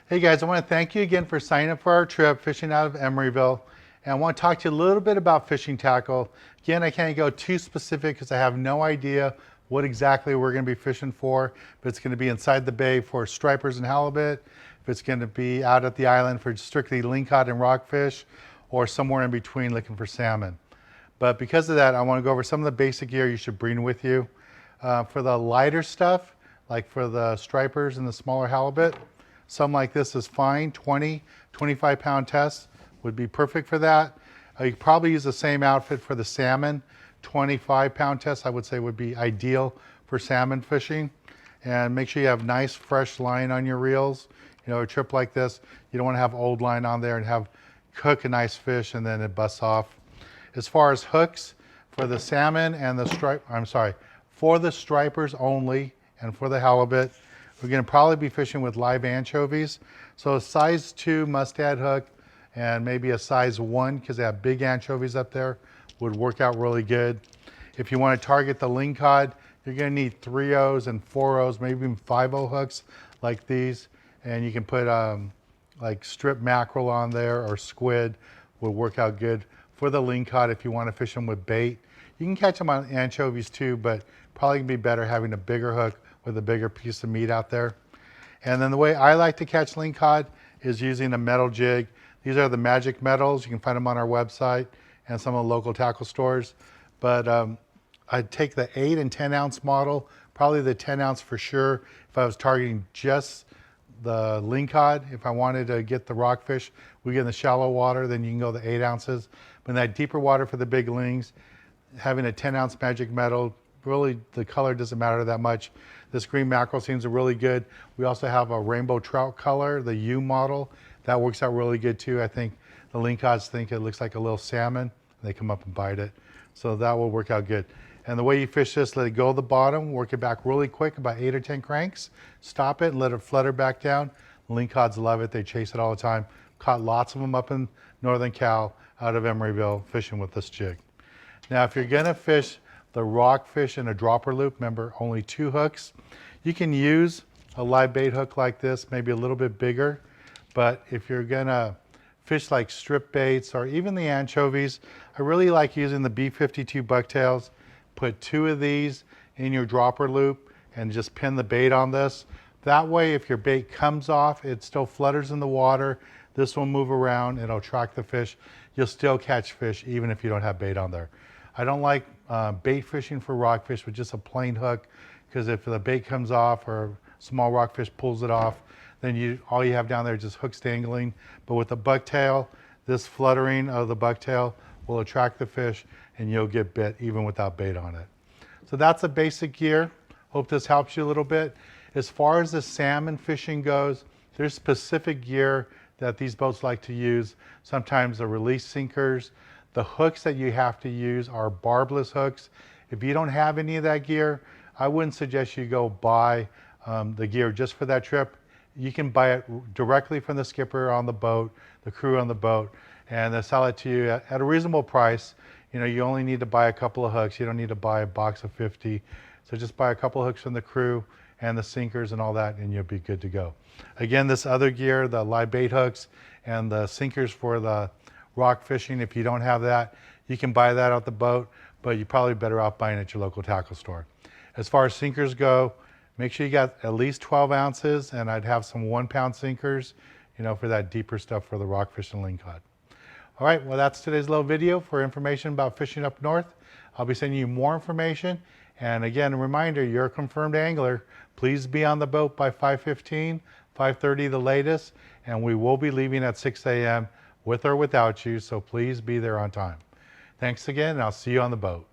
Hey guys, I want to thank you again for signing up for our trip fishing out of Emeryville. And I want to talk to you a little bit about fishing tackle. Again, I can't go too specific because I have no idea what exactly we're going to be fishing for. If it's going to be inside the bay for stripers and halibut, if it's going to be out at the island for strictly lingcod and rockfish, or somewhere in between looking for salmon. But because of that, I want to go over some of the basic gear you should bring with you. For the lighter stuff, like for the stripers and the smaller halibut, something like this is fine. 20, 25 pound test would be perfect for that. You could probably use the same outfit for the salmon. 25 pound test I would say would be ideal for salmon fishing. And make sure you have nice fresh line on your reels. You know, a trip like this, you don't want to have old line on there and have cook a nice fish and then it busts off. As far as hooks, for the salmon and the for the stripers only and for the halibut, we're going to probably be fishing with live anchovies. So a size 2 mustad hook and maybe a size 1, because they have big anchovies up there, would work out really good. If you want to target the lingcod, you're going to need 3/0s and 4/0s, maybe even 5/0 hooks like these. And you can put like strip mackerel on there, or squid would work out good for the lingcod if you want to fish them with bait. You can catch them on anchovies too, but probably gonna be better having a bigger hook with a bigger piece of meat out there. And then the way I like to catch lingcod is using a metal jig. These are the magic metals. You can find them on our website and some of the local tackle stores. But I'd take the 8 and 10 ounce model, probably the 10 ounce for sure if I was targeting just the lingcod. If I wanted to get the rockfish, we get in the shallow water, then you can go the 8 ounces. But in that deeper water for the big lings, having a 10 ounce magic metal, really the color doesn't matter that much. This green mackerel seems really good. We also have a rainbow trout color, the U model. That works out really good too. I think the lingcods think it looks like a little salmon. They come up and bite it. So that will work out good. And the way you fish this, let it go to the bottom, work it back really quick, about 8 or 10 cranks, stop it and let it flutter back down. Lingcods love it, they chase it all the time. Caught lots of them up in Northern Cal out of Emeryville fishing with this jig. Now, if you're gonna fish the rockfish in a dropper loop, remember only 2 hooks. You can use a live bait hook like this, maybe a little bit bigger, but if you're gonna fish like strip baits or even the anchovies, I really like using the B52 bucktails. Put 2 of these in your dropper loop and just pin the bait on this. That way, if your bait comes off, it still flutters in the water. This will move around, it'll attract the fish. You'll still catch fish even if you don't have bait on there. I don't like bait fishing for rockfish with just a plain hook, because if the bait comes off or small rockfish pulls it off, then all you have down there is just hooks dangling. But with the bucktail, this fluttering of the bucktail will attract the fish and you'll get bit even without bait on it. So that's the basic gear. Hope this helps you a little bit. As far as the salmon fishing goes, there's specific gear that these boats like to use. Sometimes the release sinkers. The hooks that you have to use are barbless hooks. If you don't have any of that gear, I wouldn't suggest you go buy the gear just for that trip. You can buy it directly from the skipper on the boat, the crew on the boat, and they'll sell it to you at a reasonable price. You know, you only need to buy a couple of hooks. You don't need to buy a box of 50. So just buy a couple of hooks from the crew and the sinkers and all that, and you'll be good to go. Again, this other gear, the live bait hooks and the sinkers for the rock fishing, if you don't have that, you can buy that out the boat, but you're probably better off buying it at your local tackle store. As far as sinkers go, make sure you got at least 12 ounces, and I'd have some 1 pound sinkers, you know, for that deeper stuff for the rockfish and lingcod. All right, well, that's today's little video for information about fishing up north. I'll be sending you more information. And again, a reminder, you're a confirmed angler. Please be on the boat by 5:15, 5:30 the latest, and we will be leaving at 6 a.m. with or without you, so please be there on time. Thanks again, and I'll see you on the boat.